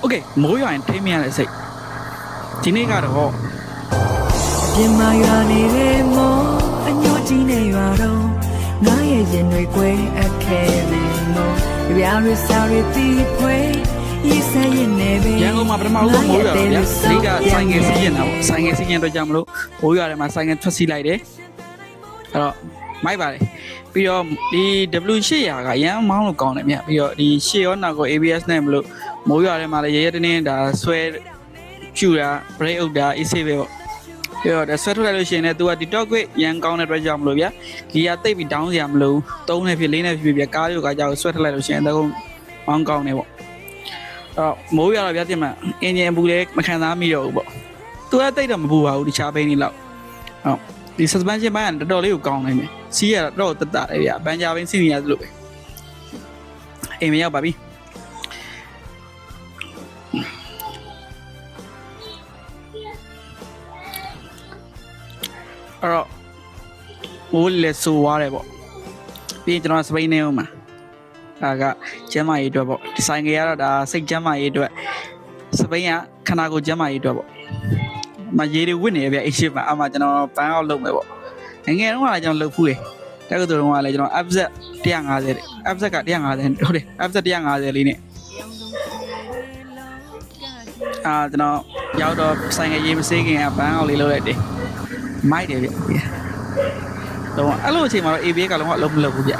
Okay မိုးရွာရင်ထိမရတဲ့စိတ်ဒီနေ့ကတော့ပြင်မာရွာနေတဲ့မောအညိုကြီးနေရွာတော့ငါရဲ့ရင်တွေကွဲအခဲနေမောရွာရစားရပြီးဖွေးရေးစရင်နေပဲရန်ကုန်မှာပထမဆုံးမိုးရွာတော့ဗျာဒီကဆိုင်ငယ်စီးရင်တာပေါ့ဆိုင်ငယ်စီးရင်တော့ကြောင့်မလို့မိုးရွာထဲမှာဆိုင်ငယ်ထွက်စီးလိုက်တယ်အဲ့တော့မိုက်ပါတယ်ပြီးတော့ဒီ W800 ကရန်မောင်းလို့ကောင်းတယ်မြတ်ပြီးတော့ဒီရှေ့ရောနောက်ကို ABS နဲ့မလို့မိုးရွာထဲမှာလည်းရရတင်းဒါဆွဲဖြူတာ brake အုပ်တာ AC ပဲပေါ့ပြီးတော့ဆွဲထုတ်လိုက်လို့ရှိရင်လည်း तू ကဒီ top grade ရန်ကောင်းတဲ့အတွက်ကြောင့်မလို့ဗျာဂီယာတိတ်ပြီး down စရာမလို3နဲ့ဖြစ်4နဲ့ဖြစ်ပြကားတွေကကြောက်ဆွဲထုတ်လိုက်လို့ရှိရင်တော့မောင်းကောင်းနေပေါ့အဲ့တော့မိုးရွာတော့ဗျာတင်မှာအင်ဂျင်ဘူးလည်းမခံစားမိတော့ဘူးပေါ့ तू ကတိတ်တော့မပူပါဘူးတခြားဘိန်းလေးလောက်ဟုတ်ဒီ suspension ဘိုင်းကတော်တော်လေးကိုကောင်းနိုင်တယ်စီးရတော့တက်တာလေဗျာဘန်ဂျာဘိန်းစီးနေရသလိုပဲအိမ်မရောက်ပါပြီအဲ့တော့မိုးလေဆိုသွားတယ်ပေါ့ပြီးရင်ကျွန်တော်စပိန်နေအောင်မှာဒါကကျမ်းမာရေးအတွက်ပေါ့ဒီဆိုင်ကရတော့ဒါစိတ်ကျမ်းမာရေးအတွက်စပိန်ကခန္ဓာကိုယ်ကျမ်းမာရေးအတွက်ပေါ့မရေတွေဝစ်နေရဗျအရှိမအမှကျွန်တော်ဘန်းအောက်လုပ်မယ်ပေါ့ငယ်တုန်းကလည်းကျွန်တော်လုပ်ဖူးတယ်တက္ကသိုလ်တုန်းကလည်းကျွန်တော် FZ 150 FZ က150ဟုတ်တယ် FZ 150လေးနဲ့ကျွန်တော်ရောက်တော့ဆိုင်ကရေးမစေးခင်ကဘန်းအောက်လေးလုပ်လိုက်တယ်မိုက်တယ်ဗျတော့အဲ့လိုအချိန်မှာတော့ ABS ကလုံးဝအလုပ်မလုပ်ဘူးဗျ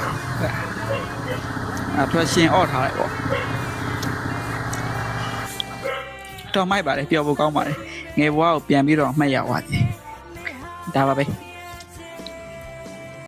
traction off ထားလိုက်ပေါ့တော့မိုက်ပါတယ်ပျော်ဖို့ကောင်းပါတယ်ငယ်ဘွားကိုပြန်ပြီးတော့မှတ်ရပါသည်ဒါပါပဲ